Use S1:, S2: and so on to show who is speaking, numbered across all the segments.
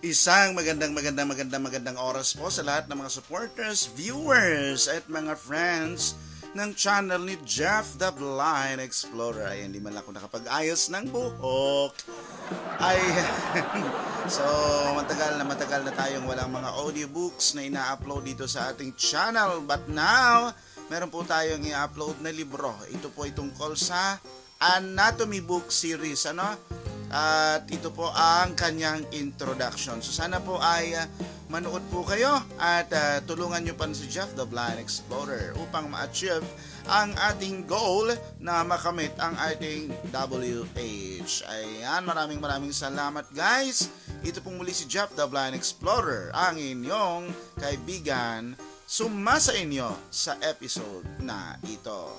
S1: Magandang oras po sa lahat ng mga supporters, viewers at mga friends ng channel ni Jeff the Blind Explorer. Ay, hindi man ako nakapag-ayos ng buhok. Ay, so matagal na tayong walang mga audiobooks na ina-upload dito sa ating channel. But now, meron po tayong i-upload na libro. Ito po ay tungkol sa Anatomy Book Series, At ito po ang kanyang introduction. So sana po ay manood po kayo at tulungan nyo pa si Jeff the Blind Explorer upang ma-achieve ang ating goal na makamit ang ating WH. Ayan, maraming salamat guys. Ito pong muli si Jeff the Blind Explorer, ang inyong kaibigan, sumasa inyo sa episode na ito.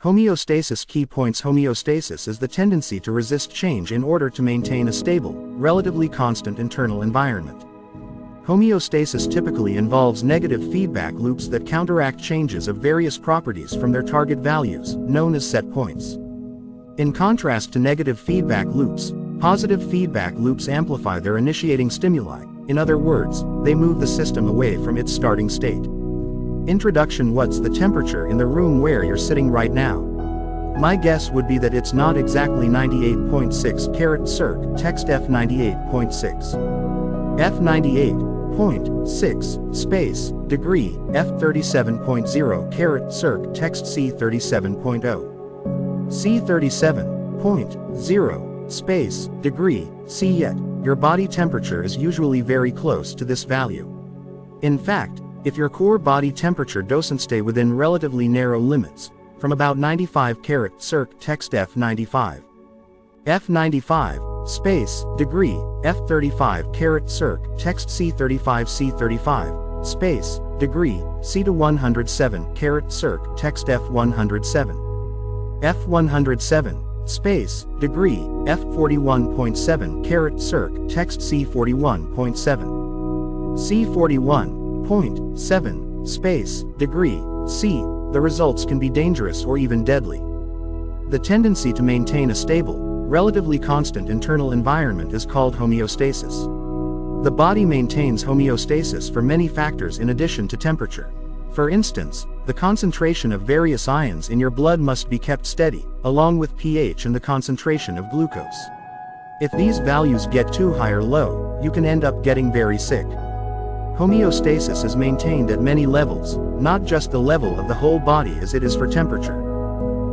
S2: Homeostasis. Key points. Homeostasis is the tendency to resist change in order to maintain a stable, relatively constant internal environment. Homeostasis typically involves negative feedback loops that counteract changes of various properties from their target values, known as set points. In contrast to negative feedback loops, positive feedback loops amplify their initiating stimuli. In other words, they move the system away from its starting state. Introduction. What's the temperature in the room where you're sitting right now? My guess would be that it's not exactly 98.6 carat circ, text F98.6. F98.6, space, degree, F37.0 carat circ, text C37.0. C37.0, space, degree, C. Yet, your body temperature is usually very close to this value. In fact, if your core body temperature doesn't stay within relatively narrow limits, from about 95 carat circ, text F95. F95, space, degree, F35 carat circ, text C35 C35, space, degree, C to 107 carat circ, text F107. F107, space, degree, F41.7 carat circ, text C41.7. C41.7, space, degree, C. The results can be dangerous or even deadly. The tendency to maintain a stable, relatively constant internal environment is called homeostasis. The body maintains homeostasis for many factors in addition to temperature. For instance, the concentration of various ions in your blood must be kept steady, along with pH and the concentration of glucose. If these values get too high or low, you can end up getting very sick. Homeostasis is maintained at many levels, not just the level of the whole body as it is for temperature.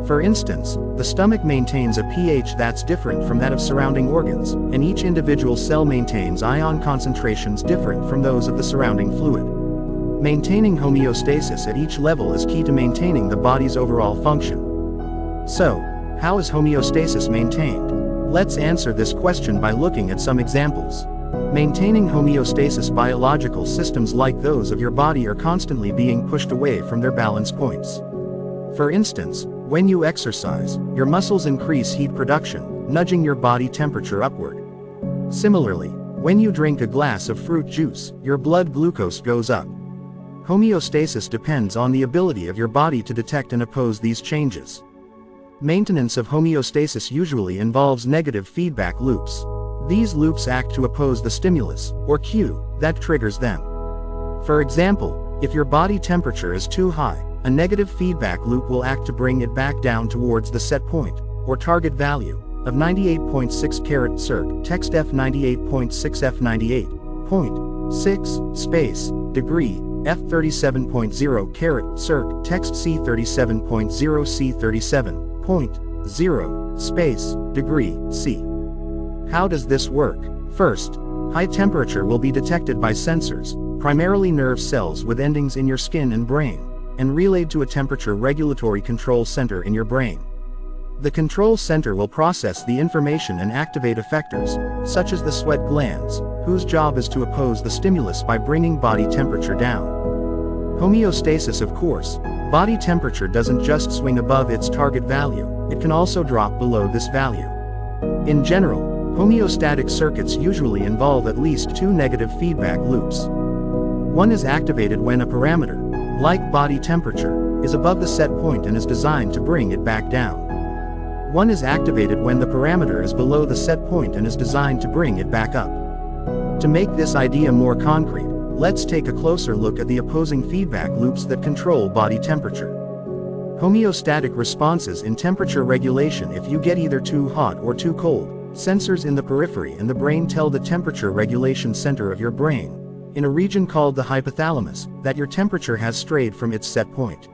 S2: For instance, the stomach maintains a pH that's different from that of surrounding organs, and each individual cell maintains ion concentrations different from those of the surrounding fluid. Maintaining homeostasis at each level is key to maintaining the body's overall function. So, how is homeostasis maintained? Let's answer this question by looking at some examples. Maintaining homeostasis. Biological systems like those of your body are constantly being pushed away from their balance points. For instance, when you exercise, your muscles increase heat production, nudging your body temperature upward. Similarly, when you drink a glass of fruit juice, your blood glucose goes up. Homeostasis depends on the ability of your body to detect and oppose these changes. Maintenance of homeostasis usually involves negative feedback loops. These loops act to oppose the stimulus, or cue, that triggers them. For example, if your body temperature is too high, a negative feedback loop will act to bring it back down towards the set point, or target value, of 98.6 carat circ, text F98.6 F98.6, space, degree, F37.0 carat circ, text C37.0 C37.0, space, degree, C. How does this work? First, high temperature will be detected by sensors, primarily nerve cells with endings in your skin and brain, and relayed to a temperature regulatory control center in your brain. The control center will process the information and activate effectors, such as the sweat glands, whose job is to oppose the stimulus by bringing body temperature down. Homeostasis. Of course, body temperature doesn't just swing above its target value, it can also drop below this value. In general, homeostatic circuits usually involve at least two negative feedback loops. One is activated when a parameter, like body temperature, is above the set point and is designed to bring it back down. One is activated when the parameter is below the set point and is designed to bring it back up. To make this idea more concrete, let's take a closer look at the opposing feedback loops that control body temperature. Homeostatic responses in temperature regulation. If you get either too hot or too cold, sensors in the periphery and the brain tell the temperature regulation center of your brain, in a region called the hypothalamus, that your temperature has strayed from its set point.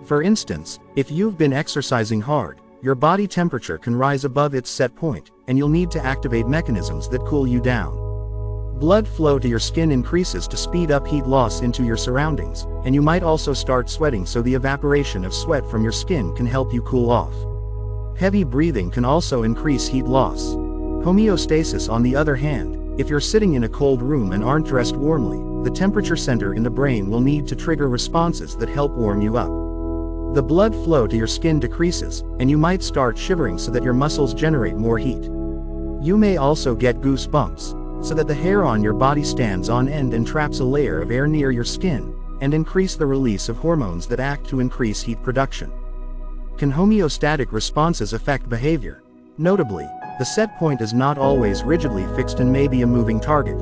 S2: For instance, if you've been exercising hard, your body temperature can rise above its set point, and you'll need to activate mechanisms that cool you down. Blood flow to your skin increases to speed up heat loss into your surroundings, and you might also start sweating, so the evaporation of sweat from your skin can help you cool off. Heavy breathing can also increase heat loss. Homeostasis, on the other hand, if you're sitting in a cold room and aren't dressed warmly, the temperature center in the brain will need to trigger responses that help warm you up. The blood flow to your skin decreases, and you might start shivering so that your muscles generate more heat. You may also get goosebumps, so that the hair on your body stands on end and traps a layer of air near your skin, and increase the release of hormones that act to increase heat production. Can homeostatic responses affect behavior? Notably, the set point is not always rigidly fixed and may be a moving target.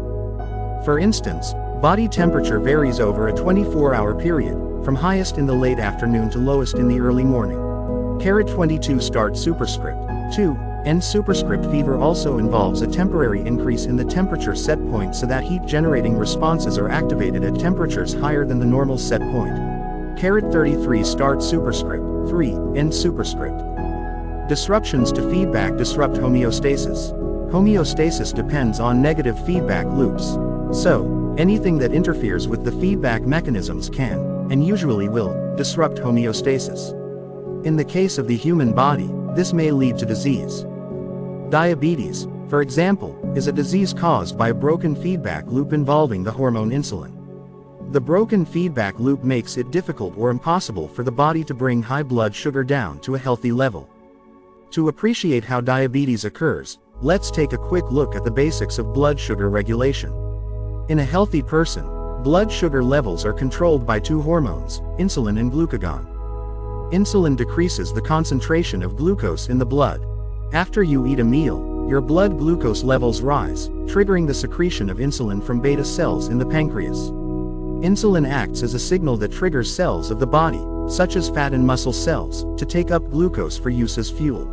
S2: For instance, body temperature varies over a 24-hour period, from highest in the late afternoon to lowest in the early morning. 22 start superscript 2 end superscript. Fever also involves a temporary increase in the temperature set point so that heat-generating responses are activated at temperatures higher than the normal set point. 33 start superscript 3 end superscript. Disruptions to feedback disrupt homeostasis. Homeostasis depends on negative feedback loops. So, anything that interferes with the feedback mechanisms can, and usually will, disrupt homeostasis. In the case of the human body, this may lead to disease. Diabetes, for example, is a disease caused by a broken feedback loop involving the hormone insulin. The broken feedback loop makes it difficult or impossible for the body to bring high blood sugar down to a healthy level. To appreciate how diabetes occurs, let's take a quick look at the basics of blood sugar regulation. In a healthy person, blood sugar levels are controlled by two hormones, insulin and glucagon. Insulin decreases the concentration of glucose in the blood. After you eat a meal, your blood glucose levels rise, triggering the secretion of insulin from beta cells in the pancreas. Insulin acts as a signal that triggers cells of the body, such as fat and muscle cells, to take up glucose for use as fuel.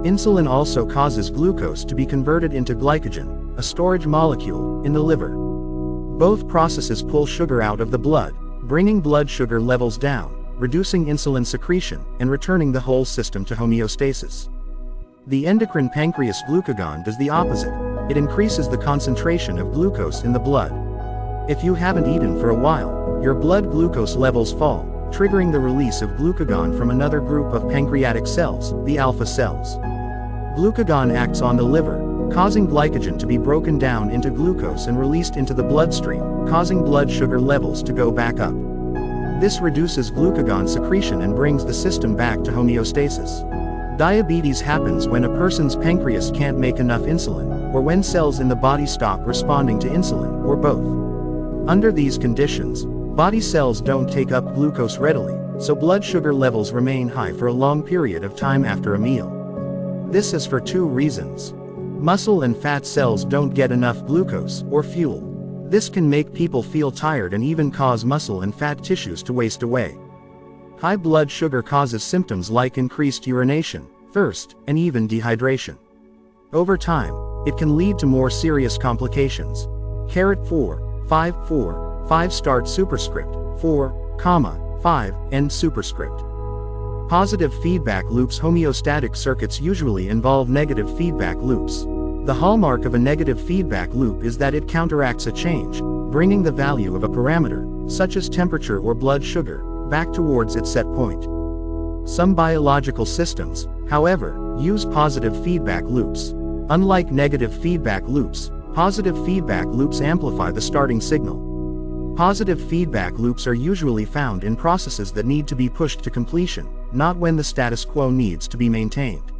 S2: Insulin also causes glucose to be converted into glycogen, a storage molecule, in the liver. Both processes pull sugar out of the blood, bringing blood sugar levels down, reducing insulin secretion, and returning the whole system to homeostasis. The endocrine pancreas glucagon does the opposite. It increases the concentration of glucose in the blood. If you haven't eaten for a while, your blood glucose levels fall, triggering the release of glucagon from another group of pancreatic cells, the alpha cells. Glucagon acts on the liver, causing glycogen to be broken down into glucose and released into the bloodstream, causing blood sugar levels to go back up. This reduces glucagon secretion and brings the system back to homeostasis. Diabetes happens when a person's pancreas can't make enough insulin, or when cells in the body stop responding to insulin, or both. Under these conditions, body cells don't take up glucose readily, so blood sugar levels remain high for a long period of time after a meal. This is for two reasons. Muscle and fat cells don't get enough glucose, or fuel. This can make people feel tired and even cause muscle and fat tissues to waste away. High blood sugar causes symptoms like increased urination, thirst, and even dehydration. Over time, it can lead to more serious complications. 5 start superscript 4, 5 end superscript. Positive feedback loops. Homeostatic circuits usually involve negative feedback loops. The hallmark of a negative feedback loop is that it counteracts a change, bringing the value of a parameter, such as temperature or blood sugar, back towards its set point. Some biological systems, however, use positive feedback loops. Unlike negative feedback loops, positive feedback loops amplify the starting signal. Positive feedback loops are usually found in processes that need to be pushed to completion, not when the status quo needs to be maintained.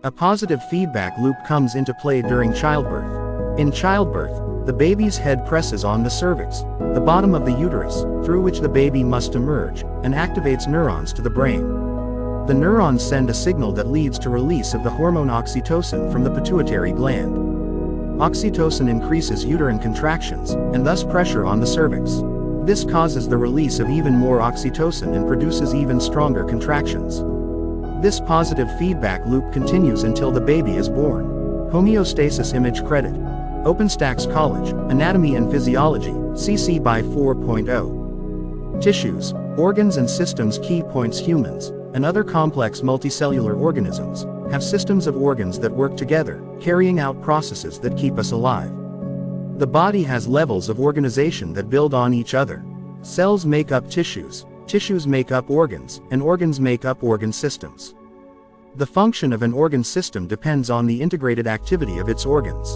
S2: A positive feedback loop comes into play during childbirth. In childbirth, the baby's head presses on the cervix, the bottom of the uterus, through which the baby must emerge, and activates neurons to the brain. The neurons send a signal that leads to release of the hormone oxytocin from the pituitary gland. Oxytocin increases uterine contractions, and thus pressure on the cervix. This causes the release of even more oxytocin and produces even stronger contractions. This positive feedback loop continues until the baby is born. Homeostasis image credit. OpenStax College, Anatomy and Physiology, CC by 4.0. Tissues, organs and systems. Key points. Humans, and other complex multicellular organisms, have systems of organs that work together, carrying out processes that keep us alive. The body has levels of organization that build on each other. Cells make up tissues, tissues make up organs, and organs make up organ systems. The function of an organ system depends on the integrated activity of its organs.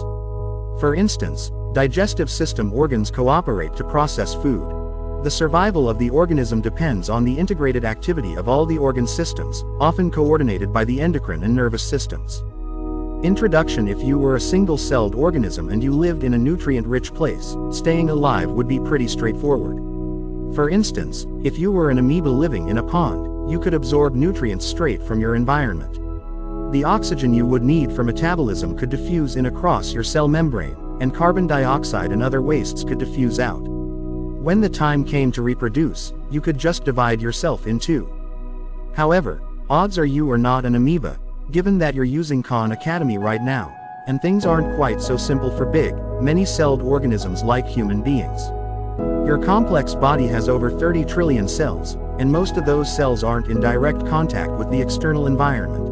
S2: For instance, digestive system organs cooperate to process food. The survival of the organism depends on the integrated activity of all the organ systems, often coordinated by the endocrine and nervous systems. Introduction. If you were a single-celled organism and you lived in a nutrient-rich place, staying alive would be pretty straightforward. For instance, if you were an amoeba living in a pond, you could absorb nutrients straight from your environment. The oxygen you would need for metabolism could diffuse in across your cell membrane, and carbon dioxide and other wastes could diffuse out. When the time came to reproduce, you could just divide yourself in two. However, odds are you are not an amoeba, given that you're using Khan Academy right now, and things aren't quite so simple for big, many-celled organisms like human beings. Your complex body has over 30 trillion cells, and most of those cells aren't in direct contact with the external environment.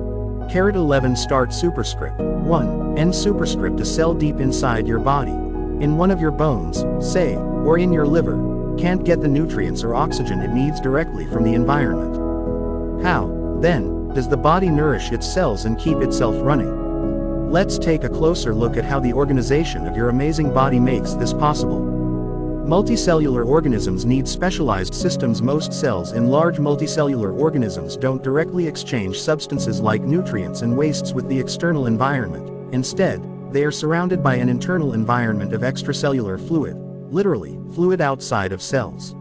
S2: 11 start superscript 1, end superscript. A cell deep inside your body, in one of your bones, say, or in your liver, can't get the nutrients or oxygen it needs directly from the environment. How, then, does the body nourish its cells and keep itself running? Let's take a closer look at how the organization of your amazing body makes this possible. Multicellular organisms need specialized systems. Most cells in large multicellular organisms don't directly exchange substances like nutrients and wastes with the external environment. Instead, they are surrounded by an internal environment of extracellular fluid, literally, fluid outside of cells.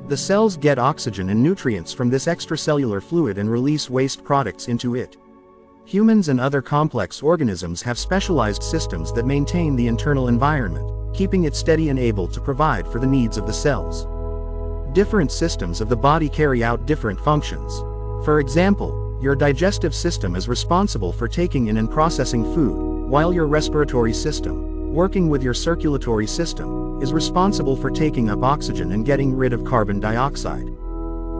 S2: The cells get oxygen and nutrients from this extracellular fluid and release waste products into it. Humans and other complex organisms have specialized systems that maintain the internal environment, keeping it steady and able to provide for the needs of the cells. Different systems of the body carry out different functions. For example, your digestive system is responsible for taking in and processing food, while your respiratory system, working with your circulatory system, is responsible for taking up oxygen and getting rid of carbon dioxide.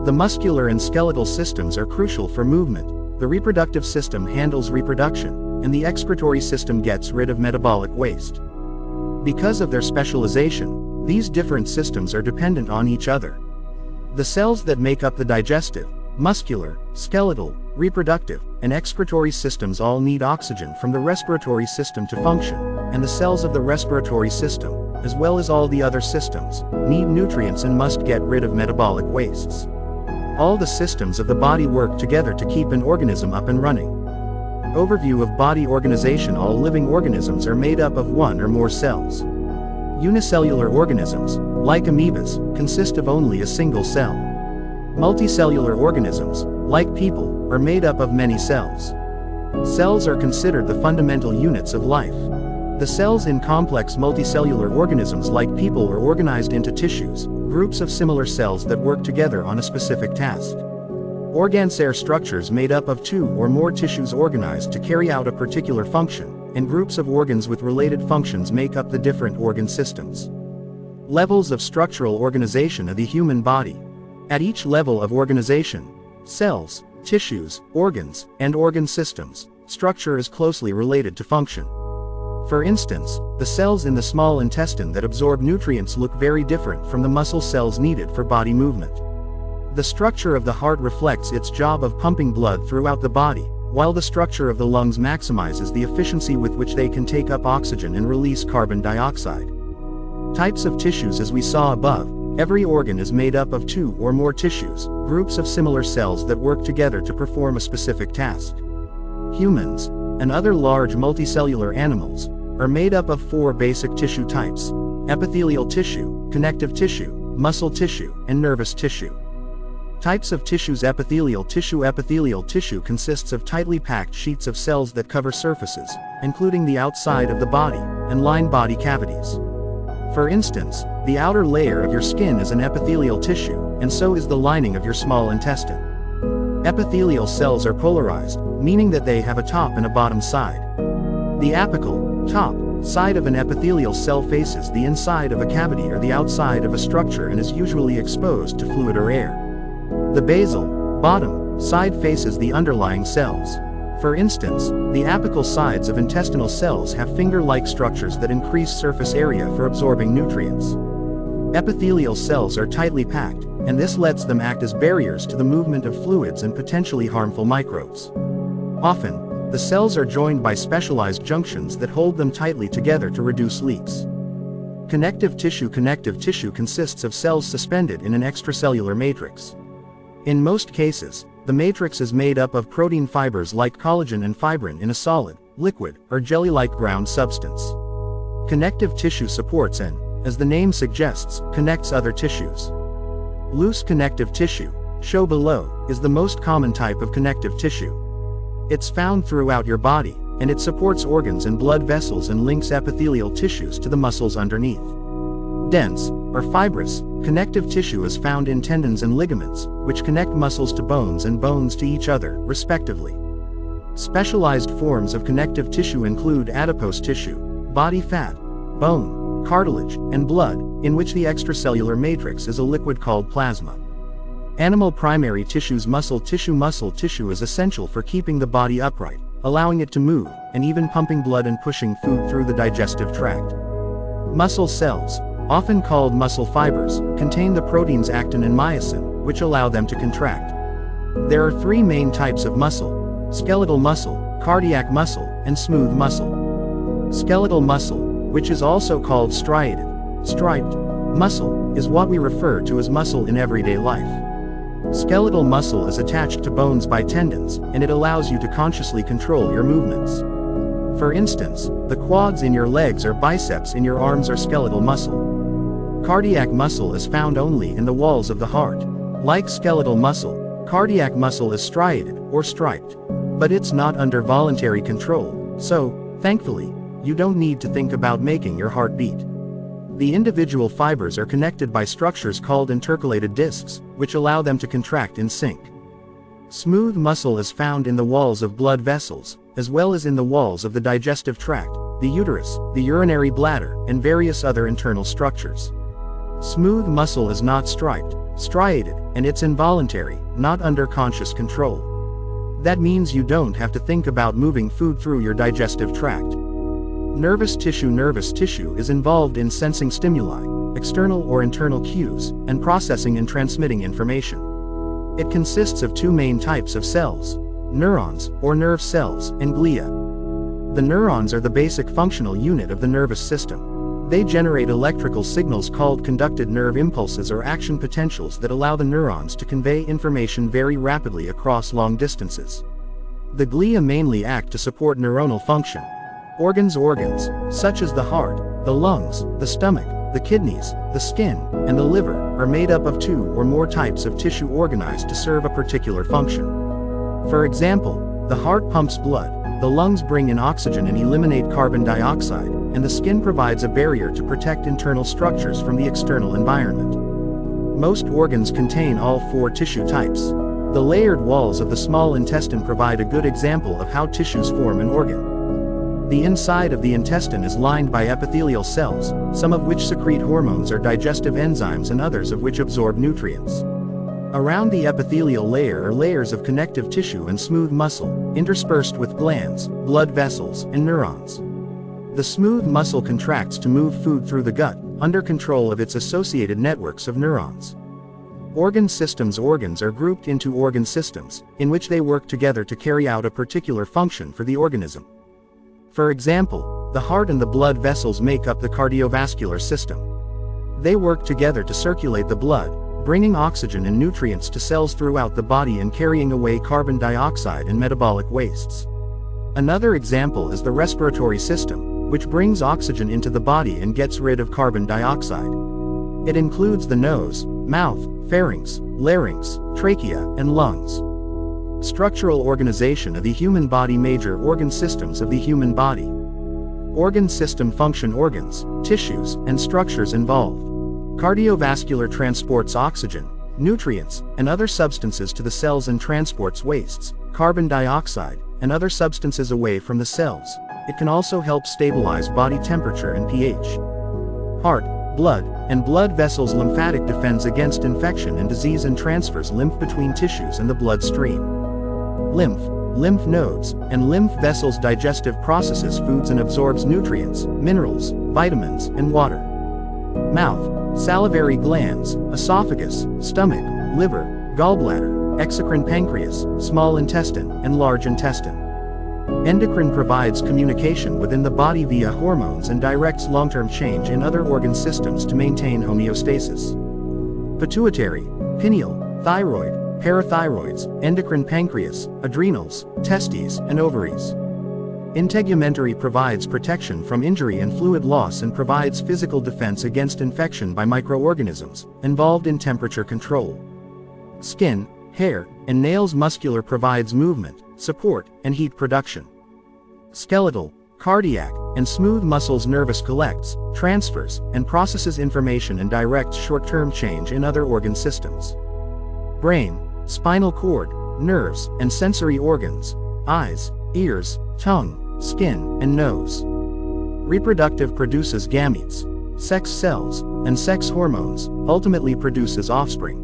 S2: The muscular and skeletal systems are crucial for movement, the reproductive system handles reproduction, and the excretory system gets rid of metabolic waste. Because of their specialization, these different systems are dependent on each other. The cells that make up the digestive, muscular, skeletal, reproductive, and excretory systems all need oxygen from the respiratory system to function, and the cells of the respiratory system, as well as all the other systems, need nutrients and must get rid of metabolic wastes. All the systems of the body work together to keep an organism up and running. Overview of body organization. All living organisms are made up of one or more cells. Unicellular organisms, like amoebas, consist of only a single cell. Multicellular organisms, like people, are made up of many cells. Cells are considered the fundamental units of life. The cells in complex multicellular organisms like people are organized into tissues, groups of similar cells that work together on a specific task. Organocell structures made up of two or more tissues organized to carry out a particular function, and groups of organs with related functions make up the different organ systems. Levels of structural organization of the human body. At each level of organization, cells, tissues, organs, and organ systems, structure is closely related to function. For instance, the cells in the small intestine that absorb nutrients look very different from the muscle cells needed for body movement. The structure of the heart reflects its job of pumping blood throughout the body, while the structure of the lungs maximizes the efficiency with which they can take up oxygen and release carbon dioxide. Types of tissues. As we saw above, every organ is made up of two or more tissues, groups of similar cells that work together to perform a specific task. Humans, and other large multicellular animals, are made up of 4 basic tissue types: epithelial tissue, connective tissue, muscle tissue, and nervous tissue. Types of tissues. Epithelial tissue. Epithelial tissue consists of tightly packed sheets of cells that cover surfaces, including the outside of the body, and line body cavities. For instance, the outer layer of your skin is an epithelial tissue, and so is the lining of your small intestine. Epithelial cells are polarized, meaning that they have a top and a bottom side. The apical, top, side of an epithelial cell faces the inside of a cavity or the outside of a structure and is usually exposed to fluid or air. The basal, bottom, side faces the underlying cells. For instance, the apical sides of intestinal cells have finger-like structures that increase surface area for absorbing nutrients. Epithelial cells are tightly packed, and this lets them act as barriers to the movement of fluids and potentially harmful microbes. Often, the cells are joined by specialized junctions that hold them tightly together to reduce leaks. Connective tissue. Connective tissue consists of cells suspended in an extracellular matrix. In most cases, the matrix is made up of protein fibers like collagen and fibrin in a solid, liquid, or jelly-like ground substance. Connective tissue supports and, as the name suggests, connects other tissues. Loose connective tissue, shown below, is the most common type of connective tissue. It's found throughout your body, and it supports organs and blood vessels and links epithelial tissues to the muscles underneath. Dense, or fibrous, connective tissue is found in tendons and ligaments, which connect muscles to bones and bones to each other, respectively. Specialized forms of connective tissue include adipose tissue, body fat, bone, cartilage, and blood, in which the extracellular matrix is a liquid called plasma. Animal primary tissues. Muscle tissue. Muscle tissue is essential for keeping the body upright, allowing it to move, and even pumping blood and pushing food through the digestive tract. Muscle cells, often called muscle fibers, contain the proteins actin and myosin, which allow them to contract. There are 3 main types of muscle: skeletal muscle, cardiac muscle, and smooth muscle. Skeletal muscle, which is also called striated, striped, muscle, is what we refer to as muscle in everyday life. Skeletal muscle is attached to bones by tendons, and it allows you to consciously control your movements. For instance, the quads in your legs or biceps in your arms are skeletal muscle. Cardiac muscle is found only in the walls of the heart. Like skeletal muscle, cardiac muscle is striated or striped. But it's not under voluntary control, so, thankfully, you don't need to think about making your heart beat. The individual fibers are connected by structures called intercalated discs, which allow them to contract in sync. Smooth muscle is found in the walls of blood vessels, as well as in the walls of the digestive tract, the uterus, the urinary bladder, and various other internal structures. Smooth muscle is not striped, striated, and it's involuntary, not under conscious control. That means you don't have to think about moving food through your digestive tract. Nervous tissue. Nervous tissue is involved in sensing stimuli, external or internal cues, and processing and transmitting information. It consists of 2 main types of cells: neurons, or nerve cells, and glia. The neurons are the basic functional unit of the nervous system. They generate electrical signals called conducted nerve impulses or action potentials that allow the neurons to convey information very rapidly across long distances. The glia mainly act to support neuronal function. Organs, such as the heart, the lungs, the stomach, the kidneys, the skin, and the liver, are made up of 2 or more types of tissue organized to serve a particular function. For example, the heart pumps blood, the lungs bring in oxygen and eliminate carbon dioxide, and the skin provides a barrier to protect internal structures from the external environment. Most organs contain all 4 tissue types. The layered walls of the small intestine provide a good example of how tissues form an organ. The inside of the intestine is lined by epithelial cells, some of which secrete hormones or digestive enzymes and others of which absorb nutrients. Around the epithelial layer are layers of connective tissue and smooth muscle, interspersed with glands, blood vessels, and neurons. The smooth muscle contracts to move food through the gut, under control of its associated networks of neurons. Organ systems. Organs are grouped into organ systems, in which they work together to carry out a particular function for the organism. For example, the heart and the blood vessels make up the cardiovascular system. They work together to circulate the blood, bringing oxygen and nutrients to cells throughout the body and carrying away carbon dioxide and metabolic wastes. Another example is the respiratory system, which brings oxygen into the body and gets rid of carbon dioxide. It includes the nose, mouth, pharynx, larynx, trachea, and lungs. Structural organization of the human body. Major organ systems of the human body. Organ system function. Organs, tissues, and structures involved. Cardiovascular transports oxygen, nutrients, and other substances to the cells and transports wastes, carbon dioxide, and other substances away from the cells. It can also help stabilize body temperature and pH. Heart, blood, and blood vessels. Lymphatic defends against infection and disease and transfers lymph between tissues and the bloodstream. Lymph, lymph nodes, and lymph vessels. Digestive processes foods and absorbs nutrients, minerals, vitamins, and water. Mouth, salivary glands, esophagus, stomach, liver, gallbladder, exocrine pancreas, small intestine, and large intestine. Endocrine provides communication within the body via hormones and directs long-term change in other organ systems to maintain homeostasis. Pituitary, pineal, thyroid, parathyroids, endocrine pancreas, adrenals, testes, and ovaries. Integumentary provides protection from injury and fluid loss and provides physical defense against infection by microorganisms involved in temperature control. Skin, hair, and nails. Muscular provides movement, support, and heat production. Skeletal, cardiac, and smooth muscles. Nervous collects, transfers, and processes information and directs short-term change in other organ systems. Brain, spinal cord, nerves, and sensory organs, eyes, ears, tongue, skin, and nose. Reproductive produces gametes, sex cells, and sex hormones, ultimately produces offspring.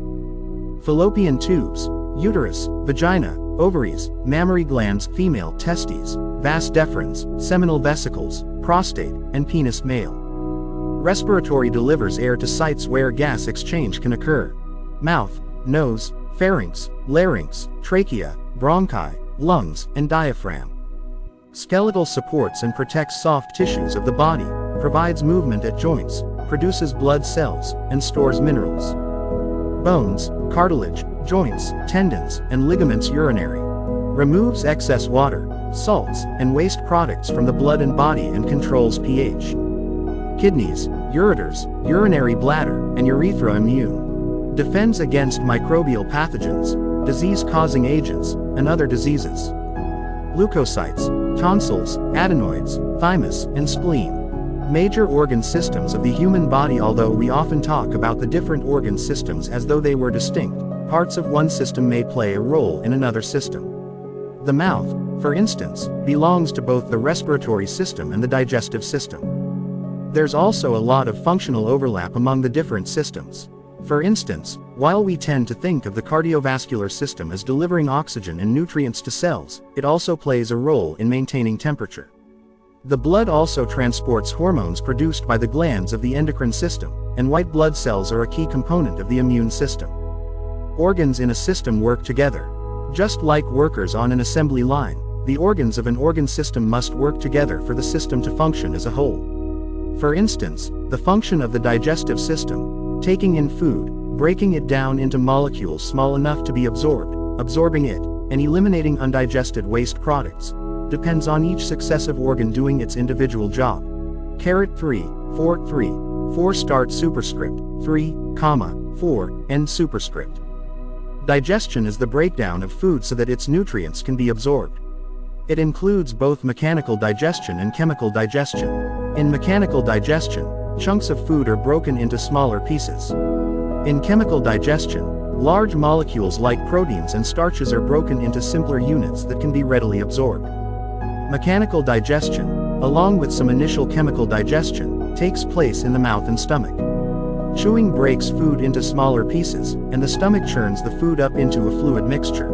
S2: Fallopian tubes, uterus, vagina, ovaries, mammary glands. Female, testes, vas deferens, seminal vesicles, prostate, and penis. Male. Respiratory delivers air to sites where gas exchange can occur. Mouth, nose, pharynx, larynx, trachea, bronchi, lungs, and diaphragm. Skeletal supports and protects soft tissues of the body, provides movement at joints, produces blood cells, and stores minerals. Bones, cartilage, joints, tendons, and ligaments. Urinary. Removes excess water, salts, and waste products from the blood and body and controls pH. Kidneys, ureters, urinary bladder, and urethra. Immune. Defends against microbial pathogens, disease-causing agents, and other diseases. Leukocytes, tonsils, adenoids, thymus, and spleen. Major organ systems of the human body. Although we often talk about the different organ systems as though they were distinct, parts of one system may play a role in another system. The mouth, for instance, belongs to both the respiratory system and the digestive system. There's also a lot of functional overlap among the different systems. For instance, while we tend to think of the cardiovascular system as delivering oxygen and nutrients to cells, it also plays a role in maintaining temperature. The blood also transports hormones produced by the glands of the endocrine system, and white blood cells are a key component of the immune system. Organs in a system work together. Just like workers on an assembly line, the organs of an organ system must work together for the system to function as a whole. For instance, the function of the digestive system, taking in food, breaking it down into molecules small enough to be absorbed, absorbing it, and eliminating undigested waste products, depends on each successive organ doing its individual job. 4 start superscript, 4 end superscript. Digestion is the breakdown of food so that its nutrients can be absorbed. It includes both mechanical digestion and chemical digestion. In mechanical digestion, chunks of food are broken into smaller pieces. In chemical digestion, large molecules like proteins and starches are broken into simpler units that can be readily absorbed. Mechanical digestion, along with some initial chemical digestion, takes place in the mouth and stomach. Chewing breaks food into smaller pieces, and the stomach churns the food up into a fluid mixture.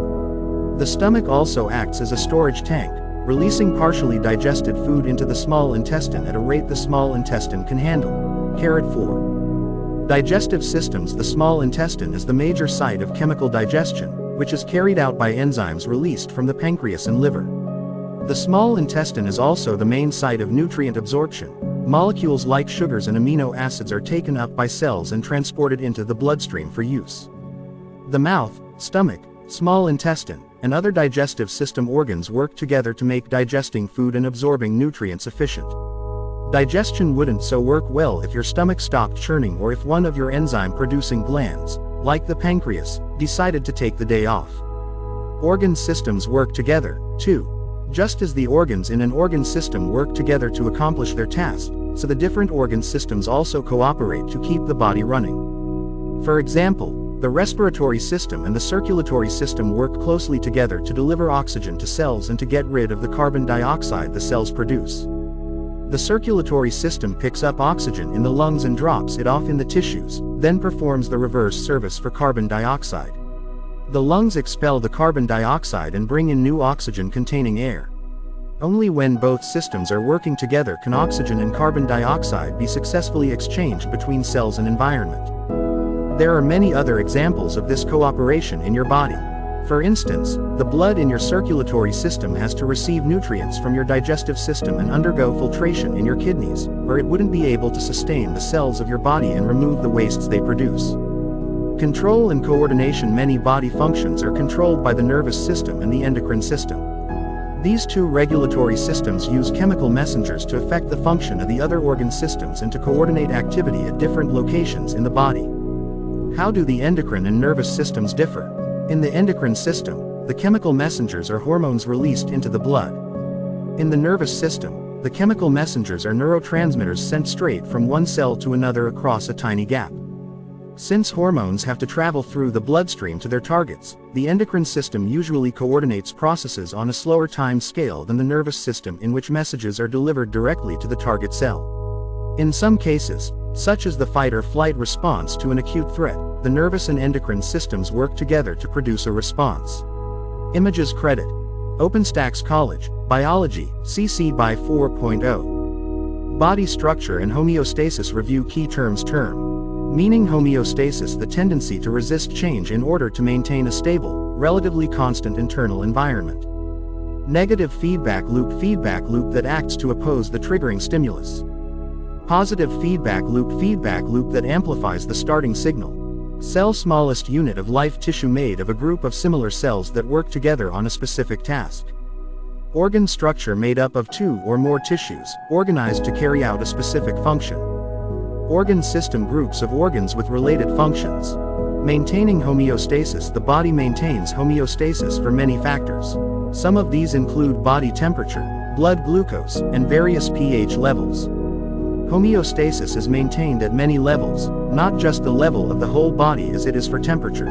S2: The stomach also acts as a storage tank, releasing partially digested food into the small intestine at a rate the small intestine can handle. 4. Digestive systems. The small intestine is the major site of chemical digestion, which is carried out by enzymes released from the pancreas and liver. The small intestine is also the main site of nutrient absorption. Molecules like sugars and amino acids are taken up by cells and transported into the bloodstream for use. The mouth, stomach, small intestine, and other digestive system organs work together to make digesting food and absorbing nutrients efficient. Digestion wouldn't so work well if your stomach stopped churning or if one of your enzyme-producing glands, like the pancreas, decided to take the day off. Organ systems work together, too. Just as the organs in an organ system work together to accomplish their task, so the different organ systems also cooperate to keep the body running. For example, the respiratory system and the circulatory system work closely together to deliver oxygen to cells and to get rid of the carbon dioxide the cells produce. The circulatory system picks up oxygen in the lungs and drops it off in the tissues, then performs the reverse service for carbon dioxide. The lungs expel the carbon dioxide and bring in new oxygen-containing air. Only when both systems are working together can oxygen and carbon dioxide be successfully exchanged between cells and environment. There are many other examples of this cooperation in your body. For instance, the blood in your circulatory system has to receive nutrients from your digestive system and undergo filtration in your kidneys, or it wouldn't be able to sustain the cells of your body and remove the wastes they produce. Control and coordination. Many body functions are controlled by the nervous system and the endocrine system. These two regulatory systems use chemical messengers to affect the function of the other organ systems and to coordinate activity at different locations in the body. How do the endocrine and nervous systems differ? In the endocrine system, the chemical messengers are hormones released into the blood. In the nervous system, the chemical messengers are neurotransmitters sent straight from one cell to another across a tiny gap. Since hormones have to travel through the bloodstream to their targets, the endocrine system usually coordinates processes on a slower time scale than the nervous system, in which messages are delivered directly to the target cell. In some cases, such as the fight or flight response to an acute threat, the nervous and endocrine systems work together to produce a response. Images credit OpenStax College, Biology, CC by 4.0. Body structure and homeostasis review. Key terms. Meaning homeostasis, the tendency to resist change in order to maintain a stable, relatively constant internal environment. Negative feedback loop that acts to oppose the triggering stimulus. Positive feedback loop that amplifies the starting signal. Cell, smallest unit of life tissue made of a group of similar cells that work together on a specific task. Organ structure made up of two or more tissues, organized to carry out a specific function. Organ system, groups of organs with related functions. Maintaining homeostasis. The body maintains homeostasis for many factors. Some of these include body temperature, blood glucose, and various pH levels. Homeostasis is maintained at many levels, not just the level of the whole body as it is for temperature.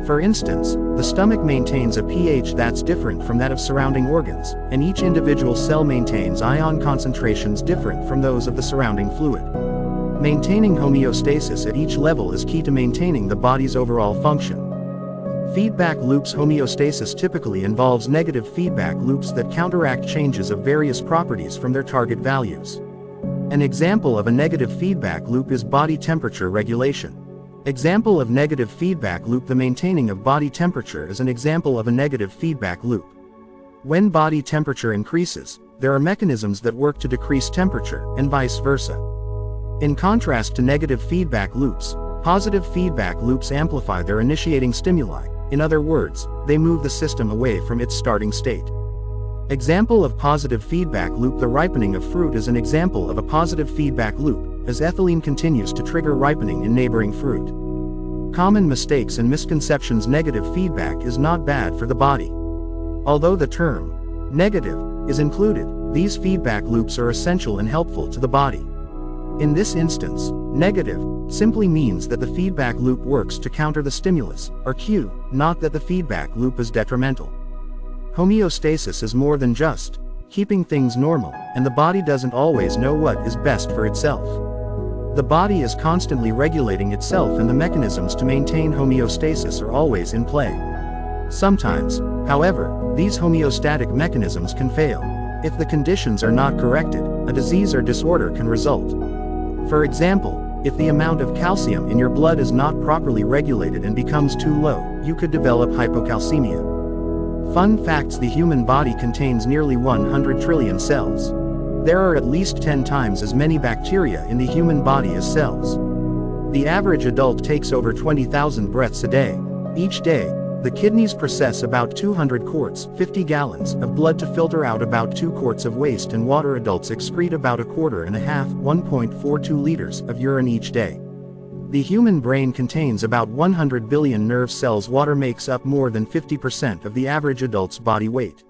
S2: For instance, the stomach maintains a pH that's different from that of surrounding organs, and each individual cell maintains ion concentrations different from those of the surrounding fluid. Maintaining homeostasis at each level is key to maintaining the body's overall function. Feedback loops. Homeostasis typically involves negative feedback loops that counteract changes of various properties from their target values. An example of a negative feedback loop is body temperature regulation. Example of negative feedback loop. The maintaining of body temperature is an example of a negative feedback loop. When body temperature increases, there are mechanisms that work to decrease temperature, and vice versa. In contrast to negative feedback loops, positive feedback loops amplify their initiating stimuli. In other words, they move the system away from its starting state. Example of positive feedback loop. The ripening of fruit is an example of a positive feedback loop, as ethylene continues to trigger ripening in neighboring fruit. Common mistakes and misconceptions. Negative feedback is not bad for the body. Although the term negative is included, these feedback loops are essential and helpful to the body. In this instance, negative simply means that the feedback loop works to counter the stimulus, or cue, not that the feedback loop is detrimental. Homeostasis is more than just keeping things normal, and the body doesn't always know what is best for itself. The body is constantly regulating itself, and the mechanisms to maintain homeostasis are always in play. Sometimes, however, these homeostatic mechanisms can fail. If the conditions are not corrected, a disease or disorder can result. For example, if the amount of calcium in your blood is not properly regulated and becomes too low, you could develop hypocalcemia. Fun facts: the human body contains nearly 100 trillion cells. There are at least 10 times as many bacteria in the human body as cells. The average adult takes over 20,000 breaths a day. Each day, The kidneys process about 200 quarts, 50 gallons, of blood to filter out about 2 quarts of waste and water. Adults excrete about a quarter and a half, 1.42 liters, of urine each day. The human brain contains about 100 billion nerve cells. Water makes up more than 50% of the average adult's body weight.